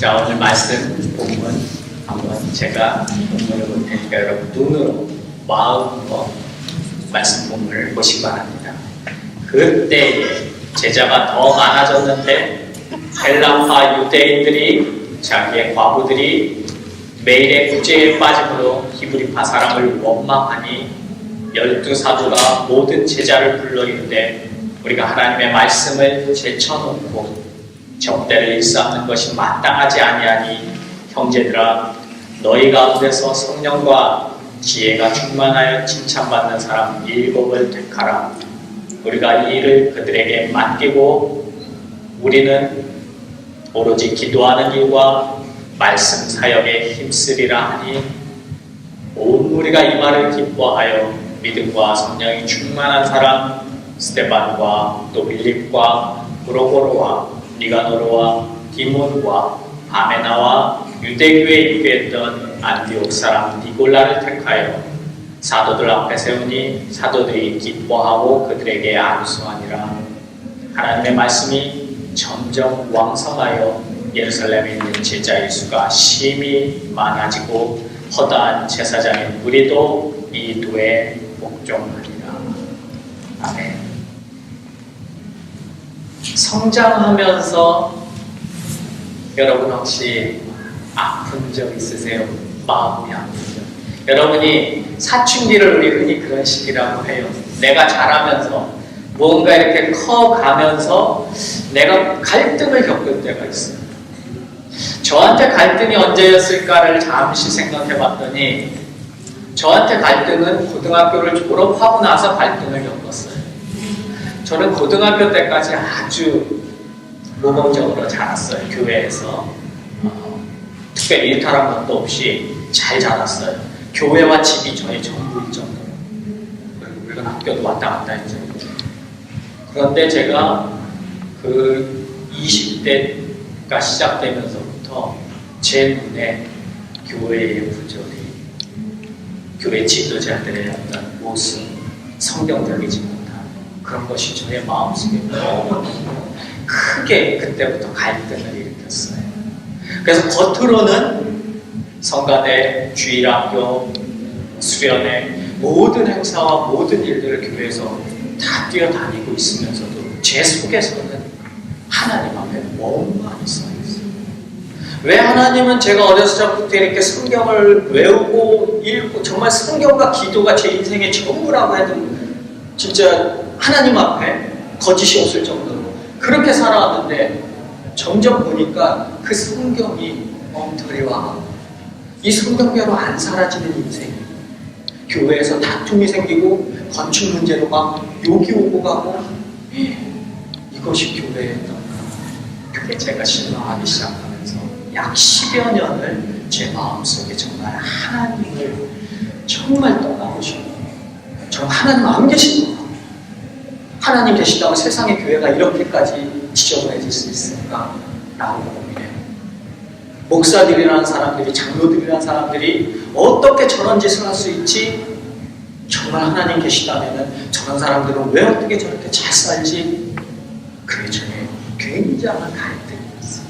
자, 오늘 말씀 본문 한번 제가 본문을 볼 테니까 여러분 눈으로 마음으로 말씀 본문을 보시기 바랍니다. 그때에 제자가 더 많아졌는데 헬라파 유대인들이 자기의 과부들이 매일의 구제에 빠짐으로 히브리파 사람을 원망하니 12사도가 모든 제자를 불러 이르되 우리가 하나님의 말씀을 제쳐놓고 적대를 일삼는 것이 마땅하지 아니하니 형제들아 너희 가운데서 성령과 지혜가 충만하여 칭찬받는 사람 7을 택하라. 우리가 이 일을 그들에게 맡기고 우리는 오로지 기도하는 일과 말씀 사역에 힘쓰리라 하니 온 무리가 이 말을 기뻐하여 믿음과 성령이 충만한 사람 스데반과 또 빌립과 브로고로와 니가노르와 디몬과 바메나와 유대교에 입교했던 안디옥 사람 니골라를 택하여 사도들 앞에 세우니 사도들이 기뻐하고 그들에게 안수하니라. 하나님의 말씀이 점점 왕성하여 예루살렘에 있는 제자의 수가 심히 많아지고 허다한 제사장의 무리도 이 도에 복종하니라. 아멘. 성장하면서 여러분 혹시 아픈 적 있으세요? 마음이 아픈 적. 여러분이 사춘기를 우리 흔히 그런 시기라고 해요. 내가 자라면서 뭔가 이렇게 커가면서 내가 갈등을 겪을 때가 있어요. 저한테 갈등이 언제였을까를 잠시 생각해 봤더니 저한테 갈등은 고등학교를 졸업하고 나서 갈등을 겪었어요. 저는 고등학교 때까지 아주 모범적으로 자랐어요. 교회에서 특별히 일탈한 것도 없이 잘 자랐어요. 교회와 집이 저의 전부일 정도로. 그리고 물론 학교도 왔다 갔다 했죠. 그런데 제가 그 20대가 시작되면서부터 제 눈에 교회의 부조리, 교회 지도자들의 어떤 모습, 성경적이지 못한 그런 것이 저의 마음속에 너무 크게 그때부터 갈등을 일으켰어요. 그래서 겉으로는 성가대, 주일학교, 수련회 모든 행사와 모든 일들을 교회에서 다 뛰어다니고 있으면서도 제 속에서는 하나님 앞에 멍하니 서 있어요. 왜 하나님은 제가 어렸을 때부터 이렇게 성경을 외우고 읽고 정말 성경과 기도가 제 인생의 전부라고 해도 진짜 하나님 앞에 거짓이 없을 정도로 그렇게 살아왔는데 점점 보니까 그 성경이 엉터리와 이 성경대로 안 사라지는 인생이 교회에서 다툼이 생기고 건축 문제로 막 욕이 오고 가고 이것이 교회였던가. 그게 제가 신앙하기 시작하면서 약 10여 년을 제 마음속에 정말 하나님을 정말 떠나고 싶고 정말 하나님 안 계신 거 하나님 계시다면 세상의 교회가 이렇게까지 지저분해질 수 있을까? 라고 고민해요. 목사들이라는 사람들이, 장로들이라는 사람들이 어떻게 저런 짓을 할 수 있지? 정말 하나님 계시다면 저런 사람들은 왜 어떻게 저렇게 잘 살지? 그게 저의 굉장한 갈등이었어요.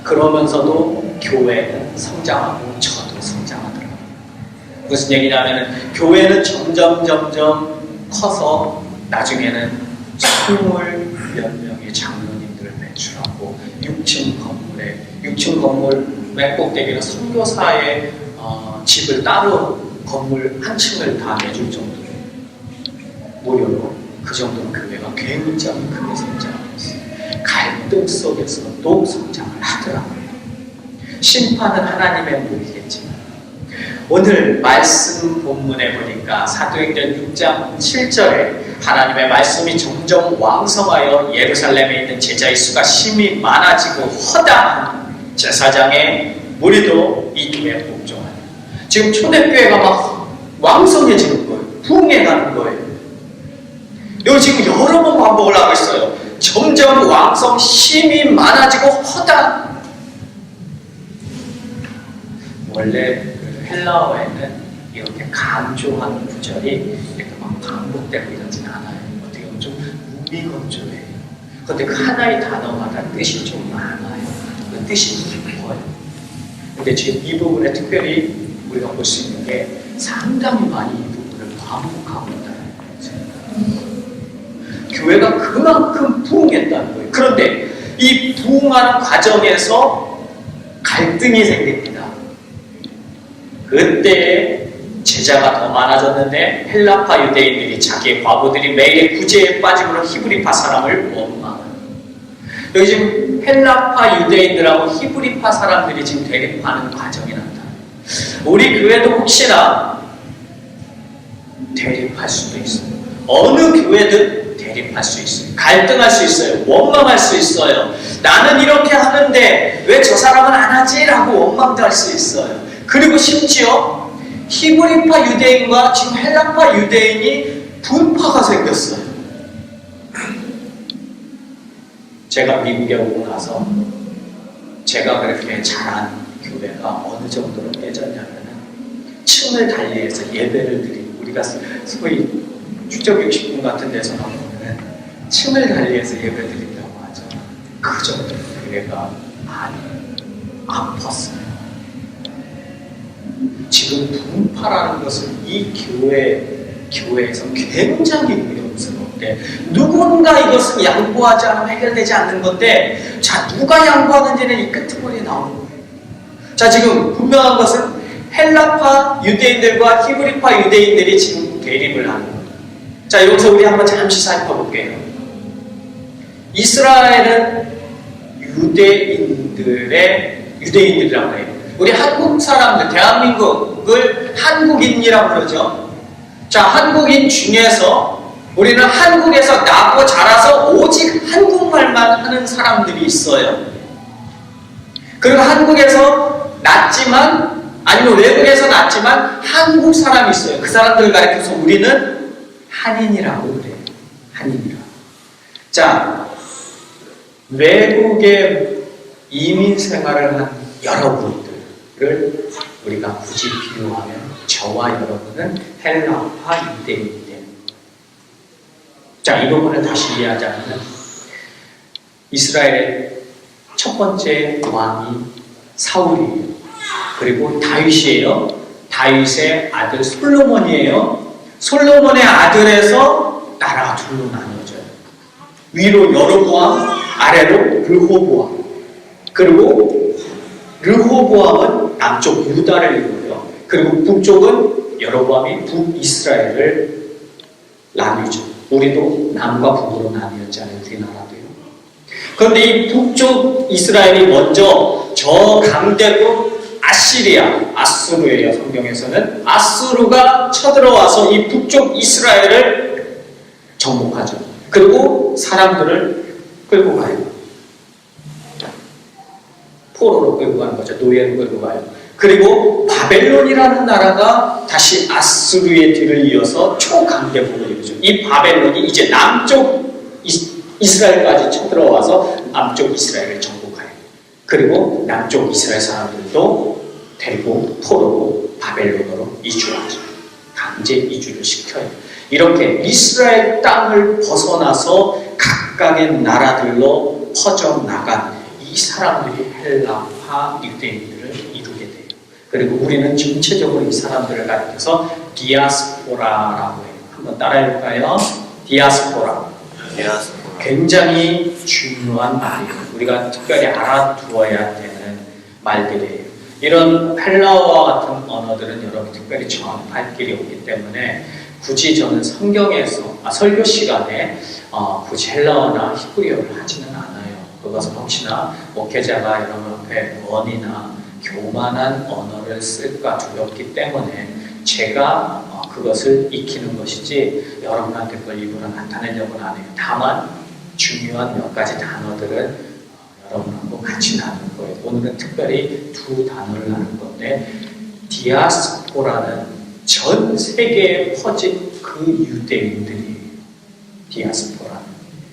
그러면서도 교회는 성장하고 저도 성장하더라고요. 무슨 얘기냐면 교회는 점점 커서 나중에는 20몇 명의 장로님들을 배출하고 6층 건물 맨 꼭대기는 선교사의 집을 따로 건물 한 층을 다 내줄 정도로 무료로 그 정도로 교회가 굉장히 크게 성장했어요. 갈등 속에서도 성장을 하더라고요. 심판은 하나님의 무리겠지만 오늘 말씀 본문에 보니까 사도행전 6장 7절에 하나님의 말씀이 점점 왕성하여 예루살렘에 있는 제자의 수가 심히 많아지고 허다한 제사장의 무리도 이 교회에 복종하는. 지금 초대교회가 막 왕성해지는 거예요. 부흥해가는 거예요. 여기 지금 여러 번 반복을 하고 있어요. 점점 왕성, 심히 많아지고 허다한. 원래 헬라어에는 이렇게 강조하는 구절이 이렇게 막 반복되고 이러진 않아요. 어떻게 보면 좀 무비건조해요. 그런데 그 하나의 단어마다 뜻이 좀 많아요. 뜻이 깊어요. 근데 지금 이 부분에 특별히 우리가 볼 수 있는 게 상당히 많이 이 부분을 반복하고 있다는 거예요. 교회가 그만큼 부흥했다는 거예요. 그런데 이 부흥하는 과정에서 갈등이 생깁니다. 그때 제자가 더 많아졌는데 헬라파 유대인들이 자기의 과부들이 매일의 구제에 빠짐으로 히브리파 사람을 원망합니다. 여기 지금 헬라파 유대인들하고 히브리파 사람들이 지금 대립하는 과정이 나타납니다. 우리 교회도 혹시나 대립할 수도 있어요. 어느 교회든 대립할 수 있어요. 갈등할 수 있어요. 원망할 수 있어요. 나는 이렇게 하는데 왜 저 사람은 안 하지? 라고 원망도 할 수 있어요. 그리고 심지어 히브리파 유대인과 지금 헬라파 유대인이 분파가 생겼어요. 제가 미국에 오고 나서 제가 그렇게 자란 교회가 어느 정도로 깨졌냐면은 층을 달리해서 예배를 드리고, 우리가 소위 추적육식분 같은 데서 보면은 층을 달리해서 예배 드린다고 하죠. 그 정도 교회가 많이 아팠어요. 지금 분파라는 것은 이 교회에서 굉장히 위험스러운데, 누군가 이것은 양보하지 않으면 해결되지 않는 건데, 자, 누가 양보하는지는 이 끄트머리에 나오는 거예요. 자, 지금 분명한 것은 헬라파 유대인들과 히브리파 유대인들이 지금 대립을 하는 거예요. 자, 여기서 우리 한번 잠시 살펴볼게요. 이스라엘은 유대인들이라고 해요. 우리 한국 사람들, 대한민국을 한국인이라고 그러죠. 자, 한국인 중에서 우리는 한국에서 나고 자라서 오직 한국말만 하는 사람들이 있어요. 그리고 한국에서 났지만, 아니면 외국에서 났지만 한국 사람이 있어요. 그 사람들을 가리켜서 우리는 한인이라고 그래요. 한인이라고. 자, 외국에 이민 생활을 한 여러분들을 우리가 굳이 비유하면 저와 여러분은 헬라파 유대인이 되는 거예요. 자, 이 부분을 다시 이해하자면 이스라엘의 첫 번째 왕이 사울이에요. 그리고 다윗이에요. 다윗의 아들 솔로몬이에요. 솔로몬의 아들에서 나라가 둘로 나눠져요. 위로 여로보암, 아래로 르호보암. 그리고 르호보암은 남쪽 유다를 이루어요. 그리고 북쪽은 여로보암이 북이스라엘을 나누죠. 우리도 남과 북으로 나뉘었잖아요. 우리나라도요. 그런데 이 북쪽 이스라엘이 먼저 저 강대국 아수르예요. 성경에서는 아수르가 쳐들어와서 이 북쪽 이스라엘을 정복하죠. 그리고 사람들을 끌고 가요. 포로로 끌고 가는 거죠. 노예로 끌고 가요. 그리고 바벨론이라는 나라가 다시 아수르의 뒤를 이어서 초강대국을 이루죠. 이 바벨론이 이제 남쪽 이스라엘까지 쳐들어와서 남쪽 이스라엘을 정복해요. 그리고 남쪽 이스라엘 사람들도 데리고 포로로 바벨론으로 이주하죠. 강제 이주를 시켜요. 이렇게 이스라엘 땅을 벗어나서 각각의 나라들로 퍼져나간 이 사람들이 헬라파 유대인들을 이루게 돼요. 그리고 우리는 전체적으로 이 사람들을 가리켜서 디아스포라라고 해요. 한번 따라해볼까요? 디아스포라. 굉장히 중요한 말이에요. 우리가 특별히 알아두어야 되는 말들이에요. 이런 헬라어와 같은 언어들은 여러분 특별히 접할 길이 없기 때문에 굳이 저는 성경에서 설교 시간에 굳이 헬라어나 히브리어를 하지는 않아요. 그것은 혹시나 목회자가 여러분 앞에 원이나 교만한 언어를 쓸까 두렵기 때문에 제가 그것을 익히는 것이지 여러분한테 그걸 일부러 나타내려고는 안 해요. 다만 중요한 몇 가지 단어들은 여러분하고 같이 나눌 거예요. 오늘은 특별히 두 단어를 나눌 건데, 디아스포라는 전 세계에 퍼진 그 유대인들이에요. 디아스포라는.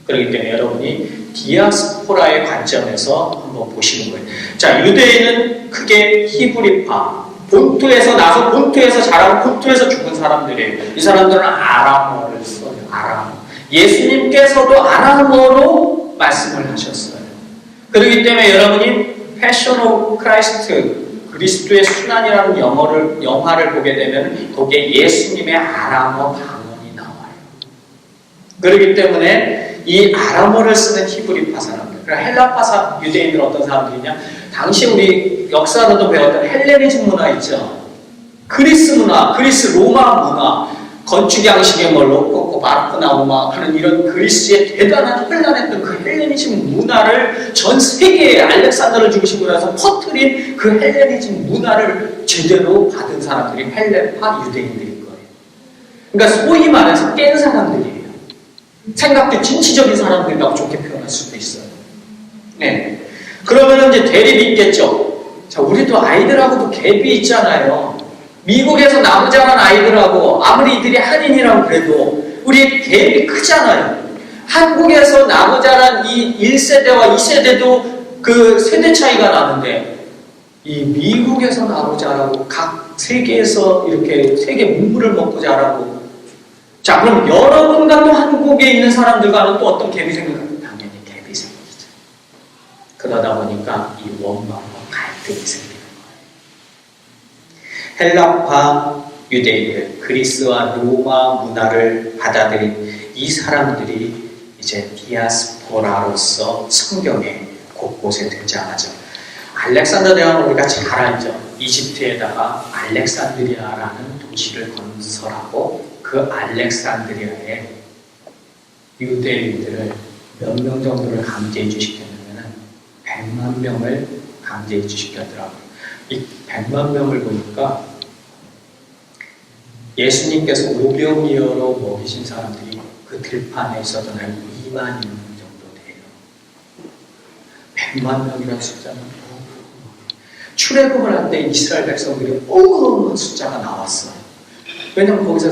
그렇기 때문에 여러분이 디아스포라의 관점에서 한번 보시는 거예요. 자, 유대인은 크게 히브리파, 본토에서 나서 본토에서 자라고 본토에서 죽은 사람들이에요. 이 사람들은 아람어를 써요. 아람어. 예수님께서도 아람어로 말씀을 하셨어요. 그렇기 때문에 여러분이 패션 오브 크라이스트, 그리스도의 순환이라는 영화를 보게 되면 거기에 예수님의 아람어 방언이 나와요. 그렇기 때문에 이 아람어를 쓰는 히브리파 사람들, 그러니까 헬라파 유대인들은 어떤 사람들이냐? 당시 우리 역사로도 배웠던 헬레니즘 문화 있죠. 그리스 문화, 그리스 로마 문화, 건축 양식의 뭐 로코코, 바로크 나오마 하는 이런 그리스의 대단한 혼란했던 그 헬레니즘 문화를 전 세계에 알렉산더를 중심으로 해서 퍼뜨린 그 헬레니즘 문화를 제대로 받은 사람들이 헬레파 유대인들인 거예요. 그러니까 소위 말해서 깬 사람들이에요. 생각도 진취적인 사람들이라고 좋게 표현할 수도 있어요. 네. 그러면 이제 대립이 있겠죠. 자, 우리도 아이들하고도 갭이 있잖아요. 미국에서 나고 자란 아이들하고 아무리 이들이 한인이라고 그래도 우리 갭이 크잖아요. 한국에서 나고 자란 이 1세대와 2세대도 그 세대 차이가 나는데 이 미국에서 나고 자라고 각 세계에서 이렇게 세계 문물을 먹고 자라고 자 그럼 여러분과 또 한국에 있는 사람들과는 또 어떤 갭이 생길까요? 당연히 갭이 생기죠. 그러다 보니까 이 원망과 갈등이 생깁니다. 헬라파 유대인들, 그리스와 로마 문화를 받아들인 이 사람들이 이제 디아스포라로서 성경에 곳곳에 등장하죠. 알렉산더 대왕은 우리가 잘 알죠. 이집트에다가 알렉산드리아라는 도시를 건설하고 그 알렉산드리아에 유대인들을 몇 명 정도를 강제 이주시켰냐면 100만 명을 강제 이주시켰더라고요. 이 100만 명을 보니까 예수님께서 오병이어로 먹이신 사람들이 그 들판에 있었던 한 2만 명 정도 돼요. 100만 명이라는 숫자는 출애굽을 할 때 이스라엘 백성들이 어마어마한 숫자가 나왔어요. 왜냐하면 거기서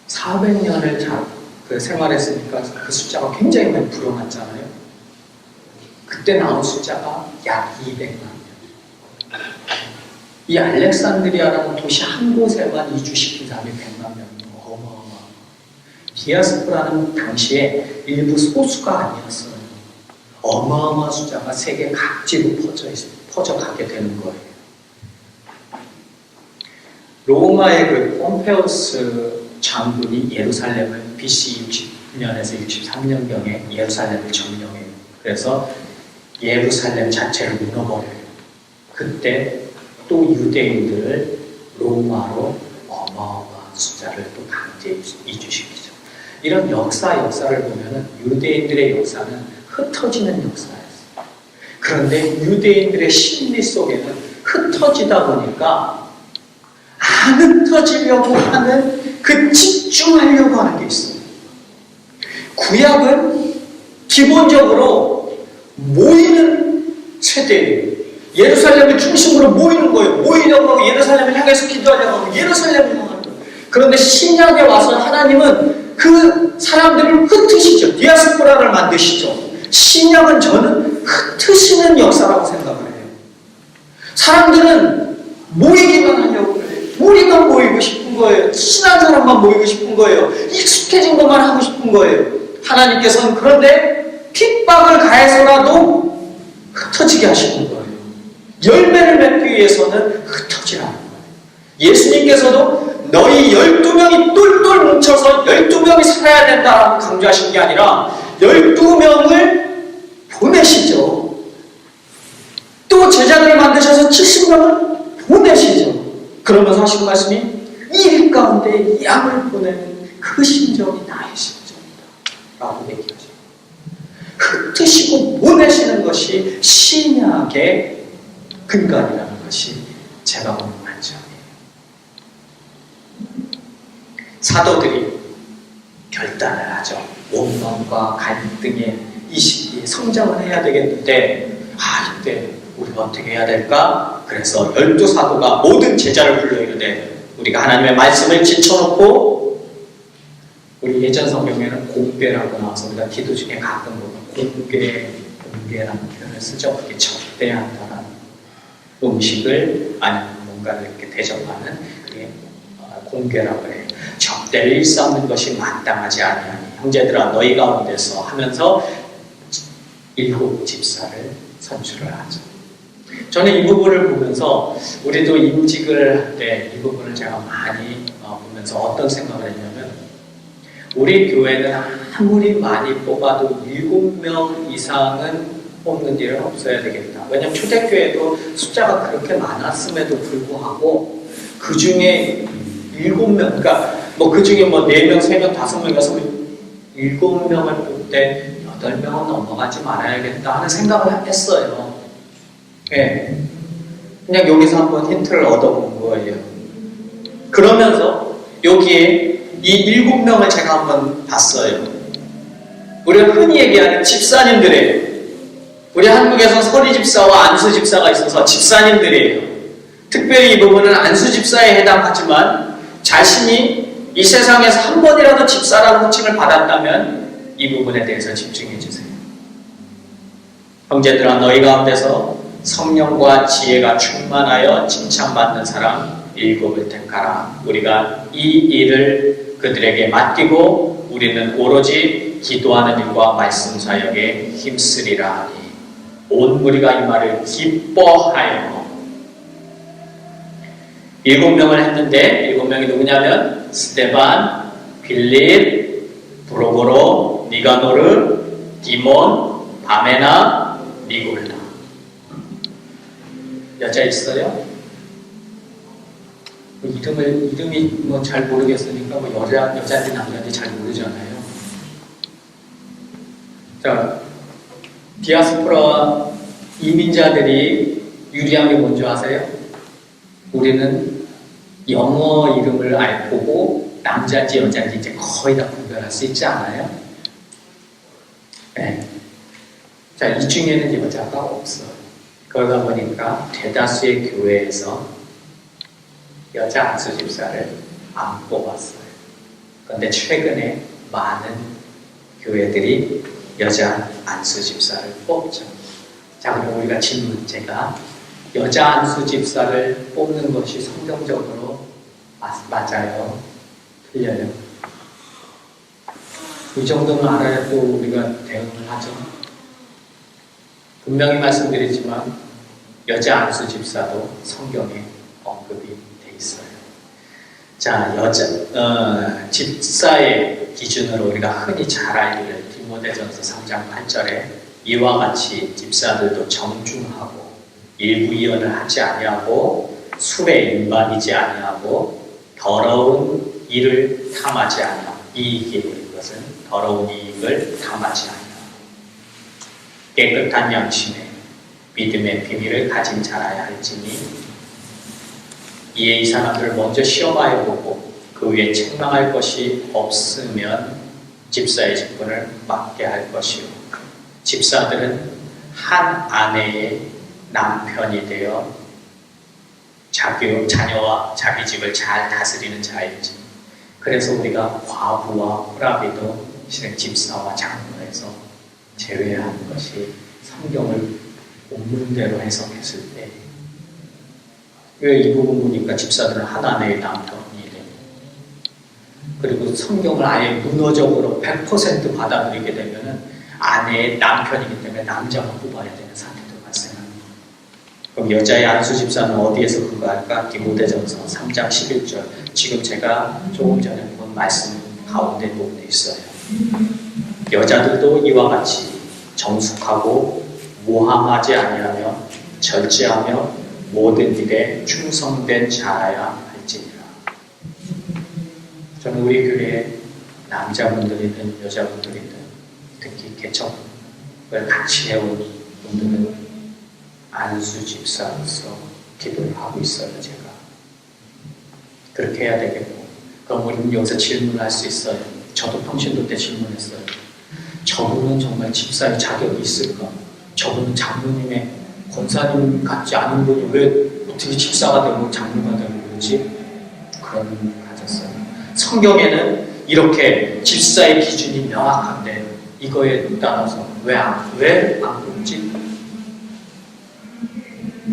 400년을 생활했으니까 그 숫자가 굉장히 많이 불어났잖아요. 그때 나온 숫자가 약 200만 명. 이 알렉산드리아라는 도시 한 곳에만 이주시킨 사람이 100만 명이면 어마어마한. 디아스포라는 당시에 일부 소수가 아니었어요. 어마어마한 숫자가 세계 각지로 퍼져가게 되는 거예요. 로마의 그 폼페우스 장군이 예루살렘을 BC 60년에서 63년경에 예루살렘을 점령해요. 그래서 예루살렘 자체를 무너버려요. 그때 또 유대인들을 로마로 어마어마한 숫자를 또 강제 이주시키죠. 이런 역사를 보면은 유대인들의 역사는 흩어지는 역사였어요. 그런데 유대인들의 심리 속에는 흩어지다 보니까 안 흩어지려고 하는 그 집중하려고 하는 게 있어요. 구약은 기본적으로 모이는 세대예요. 예루살렘을 중심으로 모이는 거예요. 모이려고 하고 예루살렘을 향해서 기도하려고 하고 예루살렘을 향하는 거예요. 그런데 신약에 와서 하나님은 그 사람들을 흩으시죠. 디아스포라를 만드시죠. 신약은 저는 흩으시는 역사라고 생각을 해요. 사람들은 모이기만 하려고 그래요. 우리만 모이고 싶은 거예요. 친한 사람만 모이고 싶은 거예요. 익숙해진 것만 하고 싶은 거예요. 하나님께서는 그런데 핍박을 가해서라도 흩어지게 하시는 거예요. 열매를 맺기 위해서는 흩어지라는 거예요. 예수님께서도 너희 12명이 똘똘 뭉쳐서 12명이 살아야 된다라고 강조하신 게 아니라 12명을 보내시죠. 또 제자들을 만드셔서 70명을 보내시죠. 그러면서 하신 말씀이 이 일 가운데 양을 보내는 그 심정이 나의 심정이다 라고 얘기하죠. 흩으시고 보내시는 것이 신약의 근간이라는 것이 제가 보는 관점이에요. 사도들이 결단을 하죠. 원망과 갈등의 이 시기에 성장을 해야 되겠는데 이때 우리가 어떻게 해야 될까? 그래서 12사도가 모든 제자를 불러 이르되 우리가 하나님의 말씀을 지쳐놓고 우리 예전 성경에는 공개라고 나와서 우리가 기도 중에 가끔 보면 공개라는 표현을 쓰죠. 그게 접대한다라는 음식을 아니면 뭔가를 이렇게 대접하는 그게 공개라고 해요. 접대를 일삼는 것이 마땅하지 아니하니 형제들아 너희 가운데서 하면서 7 집사를 선출을 하죠. 저는 이 부분을 보면서 우리도 임직을 할 때 이 부분을 제가 많이 보면서 어떤 생각을 했냐면 우리 교회는 아무리 많이 뽑아도 7명 이상은 뽑는 일은 없어야 되겠다. 왜냐하면 초대교회도 숫자가 그렇게 많았음에도 불구하고 그 중에 7명, 그러니까 그 중에 4명, 3명, 5명, 6명, 7명을 뽑을 때 8명은 넘어가지 말아야겠다 하는 생각을 했어요. 예. 그냥 여기서 한번 힌트를 얻어본 거예요. 그러면서 여기에 이 7명을 제가 한번 봤어요. 우리가 흔히 얘기하는 집사님들이에요. 우리 한국에서 서리 집사와 안수 집사가 있어서 집사님들이에요. 특별히 이 부분은 안수 집사에 해당하지만 자신이 이 세상에서 한 번이라도 집사라는 호칭을 받았다면 이 부분에 대해서 집중해 주세요. 형제들아, 너희 가운데서 성령과 지혜가 충만하여 칭찬받는 사람 7을 택하라. 우리가 이 일을 그들에게 맡기고 우리는 오로지 기도하는 일과 말씀 사역에 힘쓰리라 하니 온 무리가 이 말을 기뻐하여 7명을 했는데 7명이 누구냐면 스데반, 빌립, 브로고로, 니가노르, 디몬, 바메나, 니골라. 여자 있어요? 이름이 잘 모르겠으니까 여자인지 남자인지 잘 모르잖아요. 자, 디아스포라 이민자들이 유리한 게 뭔지 아세요? 우리는 영어 이름을 보고 남자인지 여자인지 이제 거의 다 구별할 수 있지 않아요? 네. 자, 이 중에는 여자가 없어요. 그러다 보니까 대다수의 교회에서 여자 안수 집사를 안 뽑았어요. 그런데 최근에 많은 교회들이 여자 안수 집사를 뽑죠. 자, 그럼 우리가 제가 여자 안수 집사를 뽑는 것이 성경적으로 맞아요? 틀려요? 이 정도는 알아야 또 우리가 대응을 하죠. 분명히 말씀드리지만 여자 안수 집사도 성경에 언급이 돼 있어요. 자, 집사의 기준으로 우리가 흔히 잘 알기를 디모데전서 3장 8절에 이와 같이 집사들도 정중하고 일부이언을 하지 아니하고 술에 인반이지 아니하고 더러운 일을 탐하지 아니하고 이것은 더러운 이익을 탐하지 아니하고 깨끗한 양심에 믿음의 비밀을 가진 자라야 할지니 이에 이 사람들을 먼저 시험하여 보고 그 위에 책망할 것이 없으면 집사의 직분을 맡게 할 것이요 집사들은 한 아내의 남편이 되어 자녀와 자기 집을 잘 다스리는 자이지. 그래서 우리가 과부와 호라비도 실은 집사와 장로에서 제외하는 것이 성경을 본문대로 해석했을 때 왜 이 부분 보니까 집사들은 한 아내의 남편이 되고 그리고 성경을 아예 문어적으로 100% 받아들이게 되면 아내의 남편이기 때문에 남자가 뽑아야 되는 상태도 발생합니다. 그럼 여자의 안수 집사는 어디에서 근거할까? 디모데전서 3장 11절 지금 제가 조금 전에 본 말씀 가운데 부분에 있어요. 여자들도 이와 같이 정숙하고 모함하지 아니하며 절제하며 모든 일에 충성된 자라야 할지니라. 저는 우리 교회에 남자분들이든 여자분들이든 특히 개척을 같이 해온 분들은 안수 집사로서 기도를 하고 있어요. 제가 그렇게 해야 되겠고 그럼 우리는 여기서 질문할 수 있어요. 저도 평신도 때 질문했어요. 저분은 정말 집사의 자격이 있을까? 저분은 장로님의 권사님 같지 않은 분이 왜 어떻게 집사가 되고 장로가 되고 그러지? 그런 의문을 가졌어요. 성경에는 이렇게 집사의 기준이 명확한데 이거에 따라서 왜 안 뽑지?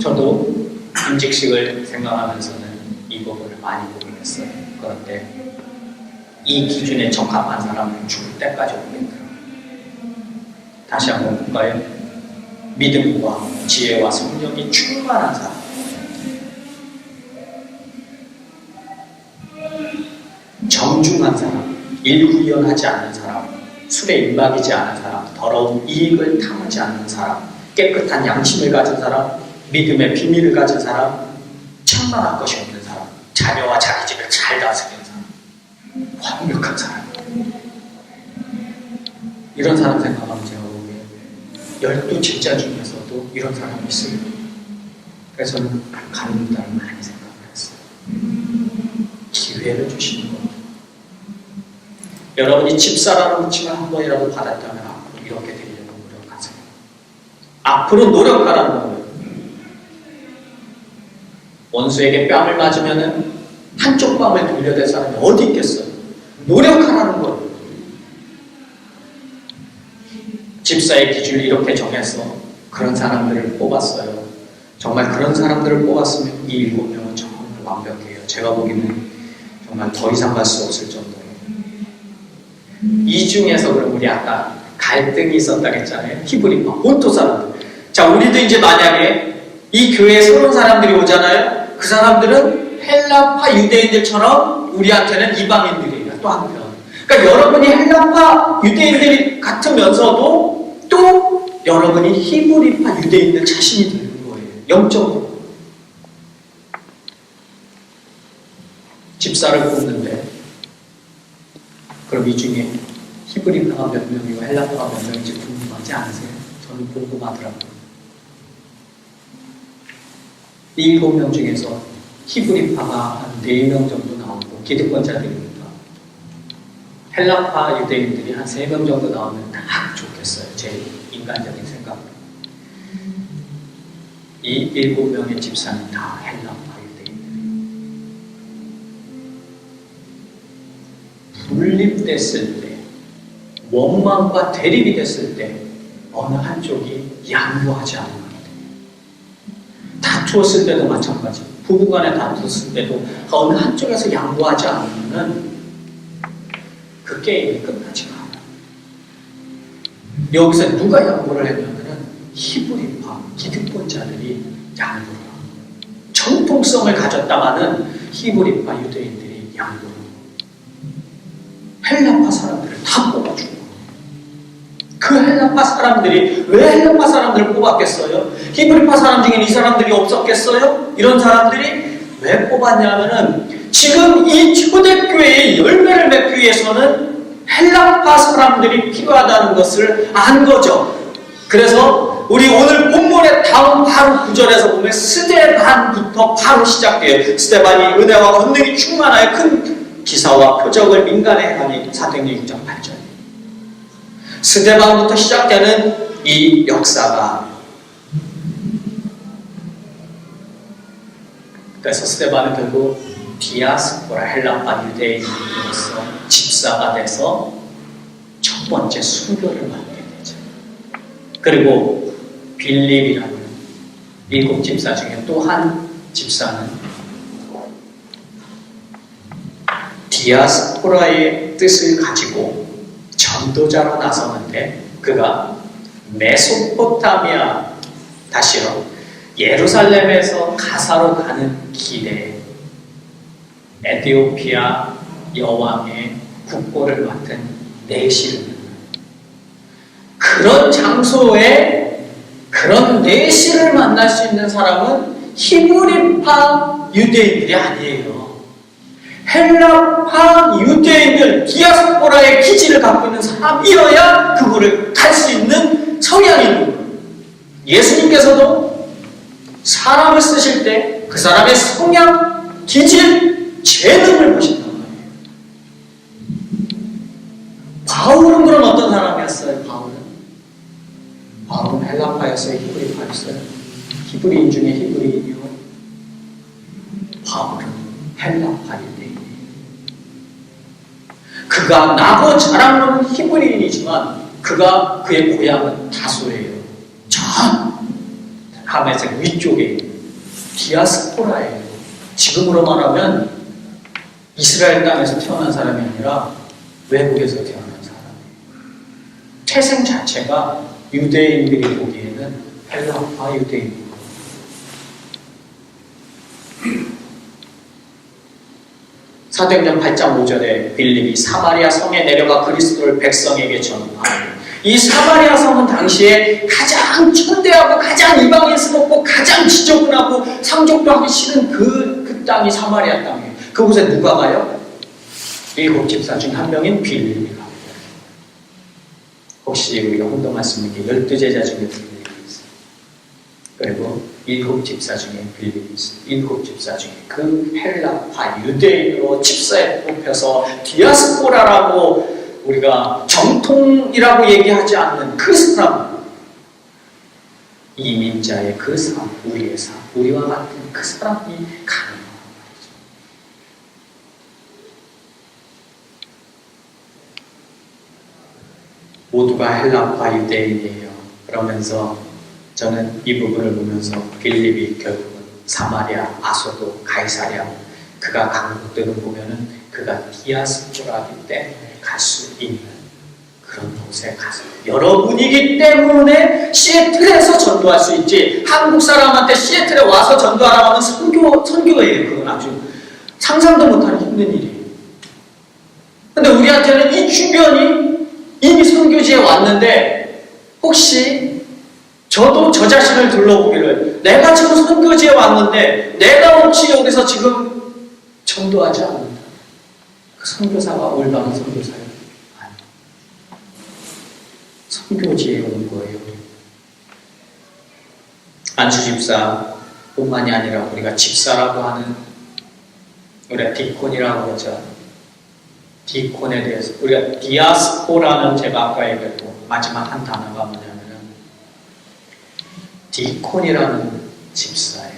저도 임직식을 생각하면서는 이 부분을 많이 고민했어요. 그런데 이 기준에 적합한 사람은 죽을 때까지 오겠더라고요. 다시 한번 볼까요? 믿음과 지혜와 성령이 충만한 사람, 정중한 사람, 일구이연하지 않는 사람, 술에 임박이지 않은 사람, 더러운 이익을 탐하지 않는 사람, 깨끗한 양심을 가진 사람, 믿음의 비밀을 가진 사람, 천만한 것이 없는 사람, 자녀와 자기 집을 잘 다스리는 사람, 완벽한 사람. 이런 사람 생각하면 제가 보기에 12 제자 중에서도 이런 사람이 있어요. 그래서 저는 가늠다를 많이 생각을 했어요. 기회를 주시는 겁니다. 여러분이 집사라는 칭을 한 번이라도 받았다면 앞으로 이렇게 되려고 노력하세요. 앞으로 노력하라는 거예요. 원수에게 뺨을 맞으면 한쪽 뺨을 돌려댈 사람이 어디 있겠어요? 노력하라는 거예요. 집사의 기준을 이렇게 정해서 그런 사람들을 뽑았어요. 정말 그런 사람들을 뽑았으면 이 7명은 정말 완벽해요. 제가 보기에는 정말 더 이상 갈 수 없을 정도로. 이 중에서 그럼 우리 아까 갈등이 있었다고 했잖아요. 히브리파, 본토 사람들. 자, 우리도 이제 만약에 이 교회에 새로운 사람들이 오잖아요. 그 사람들은 헬라파 유대인들처럼 우리한테는 이방인들이에요. 또 한편. 그러니까 여러분이 헬라파 유대인들이 같으면서도 또 여러분이 히브리파 유대인들 자신이 되는 거예요. 영적으로. 집사를 뽑는데 그럼 이 중에 히브리파가 몇 명이고 헬라파가 몇 명인지 궁금하지 않으세요? 저는 궁금하더라고요. 이 7명 중에서 히브리파가 한 4명 정도 나오고 기득권자들입니다. 헬라파 유대인들이 한 3명 정도 나오면 딱 좋겠어요. 제 인간적인 생각으로. 이 7명의 집사는 다 헬라파 유대인들이에요. 분립됐을 때, 원망과 대립이 됐을 때 어느 한쪽이 양보하지 않는 것 같아요. 다투었을 때도 마찬가지. 부부간에 다투었을 때도 어느 한쪽에서 양보하지 않으면 그 게임이 끝나지가 않아요. 여기서 누가 양보를 했냐면 히브리파, 기득권자들이 양보를 하고 정통성을 가졌다마는 히브리파 유대인들이 양보를 하고 헬라파 사람들을 다 뽑아주고 그 헬라파 사람들이 왜 헬라파 사람들을 뽑았겠어요? 히브리파 사람 중에는 이 사람들이 없었겠어요? 이런 사람들이 왜 뽑았냐면은 지금 이 초대교회의 열매를 맺기 위해서는 헬라파 사람들이 필요하다는 것을 안 거죠. 그래서 우리 오늘 본문의 다음 바로 9절에서 보면 스데반부터 바로 시작돼요. 스데반이 은혜와 권능이 충만하여 큰 기사와 표적을 민간에 행하니 사도행전 6장 8절. 스데반부터 시작되는 이 역사가 그래서 스데반은 결국 디아스포라 헬라파 유대인으로서 집사가 돼서 첫 번째 순교를 받게 되죠. 그리고 빌립이라는 7 집사 중에 또 한 집사는 디아스포라의 뜻을 가지고 전도자로 나서는데 그가 메소포타미아 다시요 예루살렘에서 가사로 가는 길에 에티오피아 여왕의 국고를 맡은 내시를 그런 장소에 그런 내시를 만날 수 있는 사람은 히브리파 유대인들이 아니에요. 헬라파 유대인들 디아스포라의 기질을 갖고 있는 사람이어야 그거를 갈 수 있는 성향이 있는 거예요. 예수님께서도 사람을 쓰실 때 그 사람의 성향, 기질, 재능을 보신단 말이에요. 바울은 그럼 어떤 사람이었어요? 바울은 헬라파였어요? 히브리파였어요? 히브리인 중에 히브리인이요. 바울은 헬라파 유대인이에요. 그가 나고 자랑하는 히브리인이지만 그의 고향은 다소예요. 저 하메색 위쪽에 디아스포라예요. 지금으로 말하면 이스라엘 땅에서 태어난 사람이 아니라 외국에서 태어난 사람이에요. 태생 자체가 유대인들이 보기에는 헬라파 유대인. 사도행전 8장 5절에 빌립이 사마리아 성에 내려가 그리스도를 백성에게 전파하고, 이 사마리아 성은 당시에 가장 천대하고 가장 이방인스럽고 가장 지저분하고 상족도 하기 싫은 그 땅이 사마리아 땅이에요. 그곳에 누가 가요? 7 집사 중 한 명인 빌립이 갑니다. 혹시 우리가 혼동 말씀이게 12제자 중에 빌립이 있어요. 그리고 7 집사 중에 빌립이 있어요. 7 집사 중에 그 헬라파 유대인으로 집사에 뽑혀서 디아스포라라고 우리가 정통이라고 얘기하지 않는 그 사람, 이민자의 그 사람, 우리의 사람, 우리와 같은 그 사람이 가능한 말이죠. 모두가 헬라파 유대인이에요. 그러면서 저는 이 부분을 보면서 빌립이 결국은 사마리아, 아소도, 가이사랴, 그가 간 곳들을 보면은 그가 디아스포라기 때문에 갈 수 있는 그런 곳에 가서, 여러분이기 때문에 시애틀에서 전도할 수 있지, 한국 사람한테 시애틀에 와서 전도하라고 하면 선교예요. 그건 아주 상상도 못하는 힘든 일이에요. 근데 우리한테는 이 주변이 이미 선교지에 왔는데, 혹시 저도 저 자신을 둘러보기를, 내가 지금 선교지에 왔는데 내가 혹시 여기서 지금 전도하지 않는다, 그 선교사가 올바른 선교사예요? 아니, 선교지에 온 거예요. 안수 집사뿐만이 아니라 우리가 집사라고 하는, 우리가 디콘이라고 하죠. 디콘에 대해서 우리가 디아스포라는, 제가 아까 얘기했고 마지막 한 단어가 뭐냐면은 디콘이라는 집사예요.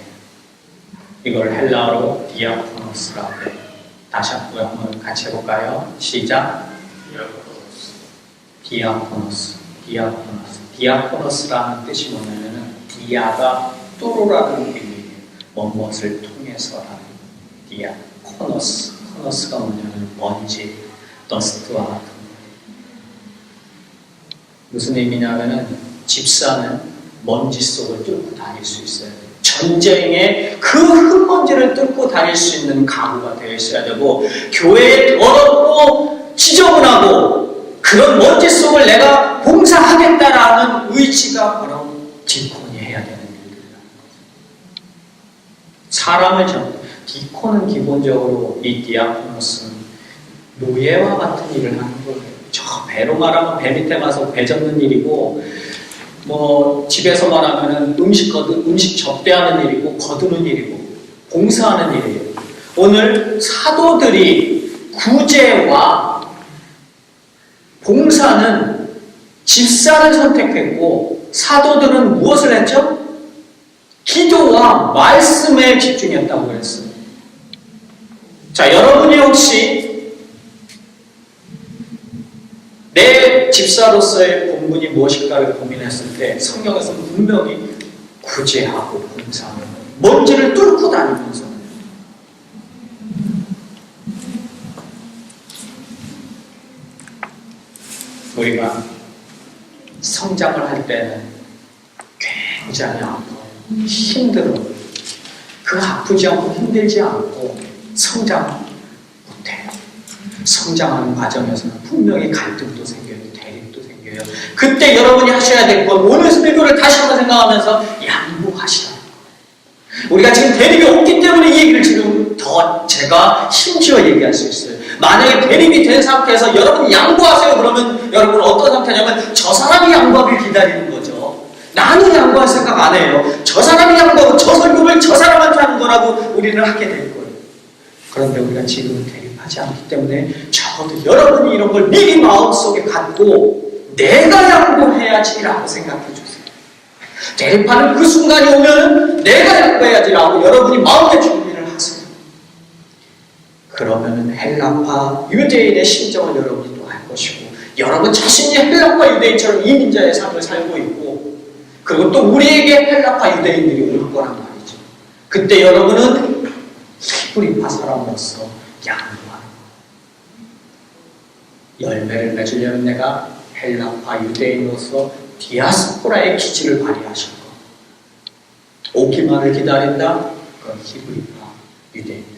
이걸 헬라어로 디아코노스라고 해요. 다시 한번 같이 해볼까요? 시작. 디아코노스. 디아코노스라는 뜻이 뭐냐면은, 디아가 뚜루라는 의미예요. 무엇을 통해서라는 디아코노스. 코노스가 뭐냐면 먼지, 더스트와 같은 거예요. 무슨 의미냐면은, 집사는 먼지 속을 뚫고 다닐 수 있어야 돼요. 전쟁에 그 흙먼지를 뚫고 다닐 수 있는 각오가 되어 있어야 되고, 교회에 더럽고 지저분하고 그런 먼지 속을 내가 봉사하겠다라는 의지가 바로 디콘이 해야 되는 일들이라는 거죠. 사람을 디콘은 기본적으로, 이 디아코노스는 노예와 같은 일을 하는 거예요. 저 배로 말하면 배 밑에 가서 배 젓는 일이고, 뭐 집에서 말하면 음식 접대하는 일이고, 거두는 일이고, 봉사하는 일이에요. 오늘 사도들이 구제와 봉사는, 집사를 선택했고 사도들은 무엇을 했죠? 기도와 말씀에 집중했다고 그랬어요. 자, 여러분이 혹시 내 집사로서의 본분이 무엇일까를 고민했을 때, 성경에서는 분명히 구제하고 봉사하는, 먼지를 뚫고 다니면서, 우리가 성장을 할 때는 굉장히 아파요. 힘들어요. 그 아프지 않고 힘들지 않고 성장 못해요. 성장하는 과정에서는 분명히 갈등도 생겨요. 대립도 생겨요. 그때 여러분이 하셔야 될 건, 오늘 설교를 다시 한번 생각하면서 양보하시라는 거예요. 우리가 지금 대립이 없기 때문에 이 얘기를 지금 더 제가 심지어 얘기할 수 있어요. 만약에 대립이 된 상태에서 여러분이 양보하세요 그러면 여러분은 어떤 상태냐면, 저 사람이 양보하길 기다리는 거죠. 나는 양보할 생각 안 해요. 저 사람이 양보하고 저 설교를 저 사람한테 하는 거라고 우리는 하게 될 거예요. 그런데 우리가 지금은 대립하지 않기 때문에, 적어도 여러분이 이런 걸 미리 마음속에 갖고 내가 양보해야지라고 생각해 주세요. 대립하는 그 순간이 오면 내가 양보해야지라고 여러분이 마음의 준비를 하세요. 그러면은 헬라파 유대인의 심정을 여러분이 또 알 것이고, 여러분 자신이 헬라파 유대인처럼 이민자의 삶을 살고 있고, 그리고 또 우리에게 헬라파 유대인들이 올 거란 말이죠. 그때 여러분은 히브리파 사람으로서 양보하는 거예요. 열매를 맺으려면 내가 헬라파 유대인으로서 디아스포라의 기질을 발휘하신 거, 오기만을 기다린다? 그건 히브리파 유대인들.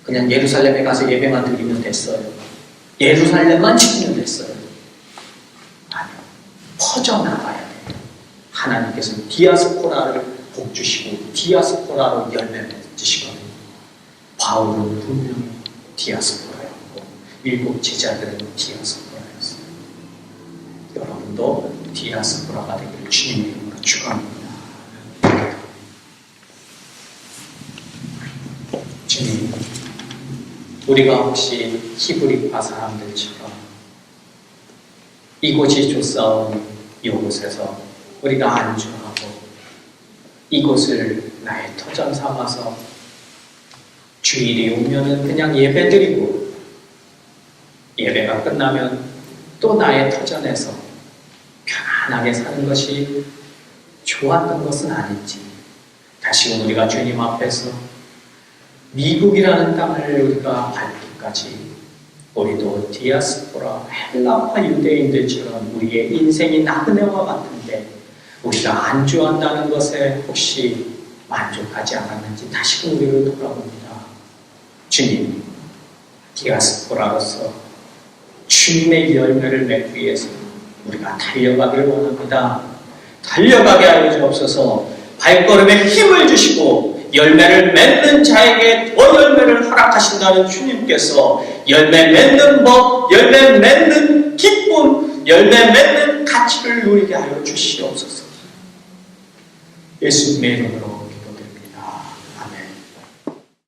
그냥 예루살렘에 가서 예배만 드리면 됐어요. 예루살렘만 지키면 됐어요. 아니요. 퍼져나가야 돼요. 하나님께서는 디아스포라를 복주시고 디아스포라로 열매 맺으시거든요. 바울은 분명히 디아스포라였고 7 제자들은 디아스포라였어요. 여러분도 디아스포라가 되기를 주님의 이름으로 축원합니다. 주님, 우리가 혹시 히브리파 사람들처럼 이곳이 좋사온 이곳에서 우리가 안주하고 이곳을 나의 터전 삼아서 주일이 오면은 그냥 예배드리고 예배가 끝나면 또 나의 터전에서 편안하게 사는 것이 좋았던 것은 아닌지 다시금 우리가 주님 앞에서 미국이라는 땅을 우리가 밟기까지 우리도 디아스포라 헬라파 유대인들처럼 우리의 인생이 나그네와 같은데 우리가 안주한다는 것에 혹시 만족하지 않았는지 다시금 우리를 돌아봅니다. 주님, 디아스포라로서 주님의 열매를 맺기 위해서 우리가 달려가기를 원합니다. 달려가게 하여 주옵소서. 발걸음에 힘을 주시고 열매를 맺는 자에게 더 열매를 허락하신다는 주님께서 열매 맺는 법, 열매 맺는 기쁨, 열매 맺는 가치를 누리게 하여 주시옵소서. 예수님의 이름으로